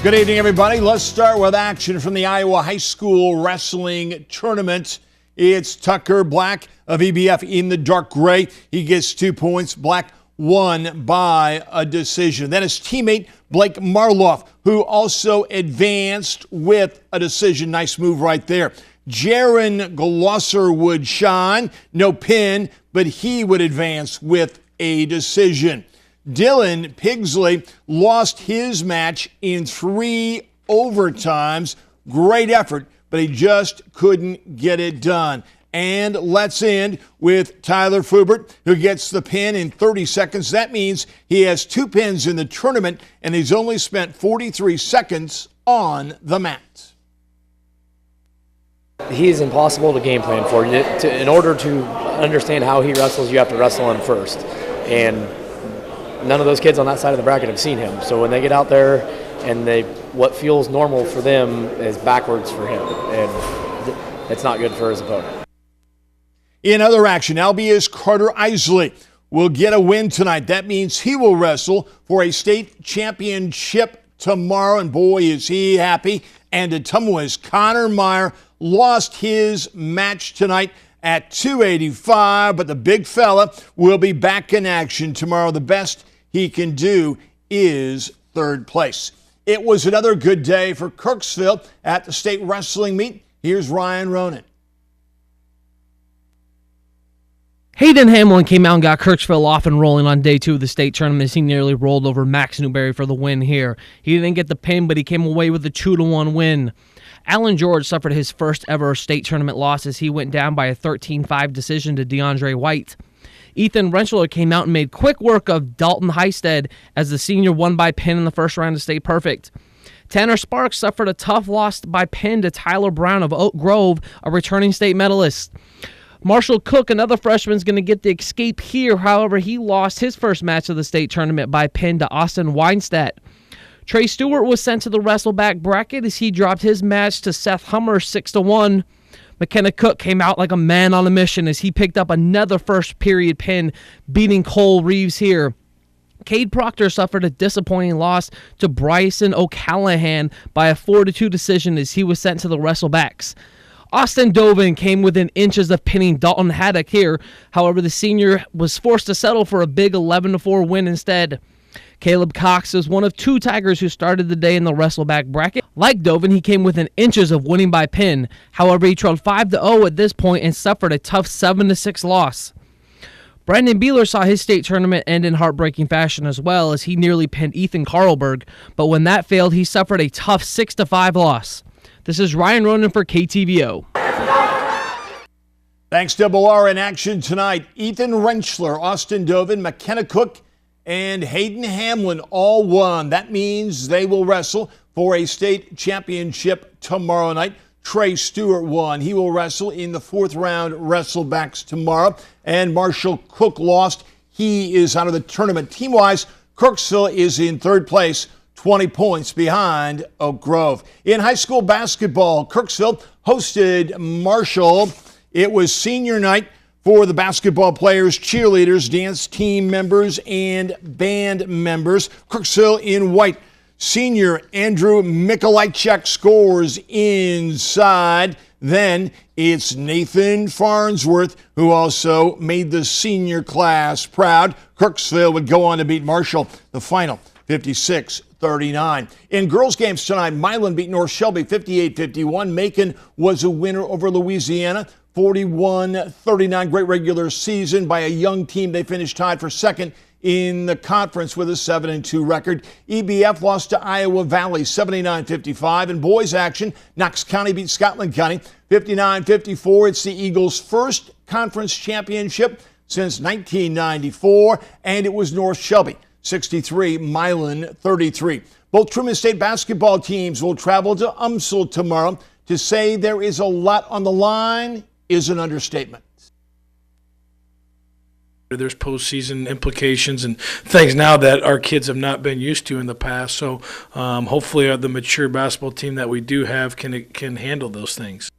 Good evening, everybody. Let's start with action from the Iowa High School Wrestling Tournament. It's Tucker Black of EBF in the dark gray. He gets 2 points. Black won by a decision. Then his teammate Blake Marloff, who also advanced with a decision. Nice move right there. Jaron Glosser would shine. No pin, but he would advance with a decision. Dylan Pigsley lost his match in 3 overtimes. Great effort, but he just couldn't get it done. And let's end with Tyler Fubert, who gets the pin in 30 seconds. That means he has 2 pins in the tournament, and he's only spent 43 seconds on the mat. He is impossible to game plan for. In order to understand how he wrestles, you have to wrestle him first. And none of those kids on that side of the bracket have seen him. So when they get out there and what feels normal for them is backwards for him. And it's not good for his opponent. In other action, Albia's Carter Isley will get a win tonight. That means he will wrestle for a state championship tomorrow. And boy, is he happy. And Ottumwa's Connor Meyer lost his match tonight at 285, but the big fella will be back in action tomorrow. The best he can do is 3rd place. It was another good day for Kirksville at the state wrestling meet. Here's Ryan Ronan. Hayden Hamlin came out and got Kirksville off and rolling on day 2 of the state tournament. He nearly rolled over Max Newberry for the win here. He didn't get the pin, but he came away with a 2-1 win. Alan George suffered his first ever state tournament loss as he went down by a 13-5 decision to DeAndre White. Ethan Rentschler came out and made quick work of Dalton Heisted as the senior won by pin in the first round of State Perfect. Tanner Sparks suffered a tough loss by pin to Tyler Brown of Oak Grove, a returning state medalist. Marshall Cook, another freshman, is going to get the escape here. However, he lost his first match of the state tournament by pin to Austin Weinstadt. Trey Stewart was sent to the wrestleback bracket as he dropped his match to Seth Hummer 6-1. McKenna Cook came out like a man on a mission as he picked up another first period pin, beating Cole Reeves here. Cade Proctor suffered a disappointing loss to Bryson O'Callahan by a 4-2 decision as he was sent to the wrestlebacks. Austin Dovin came within inches of pinning Dalton Haddock here. However, the senior was forced to settle for a big 11-4 win instead. Caleb Cox is one of 2 Tigers who started the day in the wrestleback bracket. Like Dovin, he came within inches of winning by pin. However, he trailed 5-0 at this point and suffered a tough 7-6 loss. Brandon Beeler saw his state tournament end in heartbreaking fashion as well as he nearly pinned Ethan Carlberg, but when that failed, he suffered a tough 6-5 loss. This is Ryan Ronan for KTVO. Thanks, Double R. In action tonight, Ethan Rentschler, Austin Dovin, McKenna Cook, and Hayden Hamlin all won. That means they will wrestle for a state championship tomorrow night. Trey Stewart won. He will wrestle in the 4th round wrestlebacks tomorrow. And Marshall Cook lost. He is out of the tournament. Team-wise, Kirksville is in 3rd place, 20 points behind Oak Grove. In high school basketball, Kirksville hosted Marshall. It was senior night for the basketball players, cheerleaders, dance team members, and band members. Kirksville in white. Senior Andrew Mikolajczyk scores inside. Then it's Nathan Farnsworth, who also made the senior class proud. Kirksville would go on to beat Marshall, the final 56-39. In girls games tonight, Milan beat North Shelby 58-51. Macon was a winner over Louisiana 41-39. Great regular season by a young team. They finished tied for 2nd in the conference with a 7-2 record. EBF lost to Iowa Valley 79-55. In boys action, Knox County beat Scotland County 59-54. It's the Eagles' first conference championship since 1994, and it was North Shelby 63, Milan 33. Both Truman State basketball teams will travel to UMSL tomorrow. To say there is a lot on the line is an understatement. There's postseason implications and things now that our kids have not been used to in the past. So hopefully the mature basketball team that we do have can handle those things.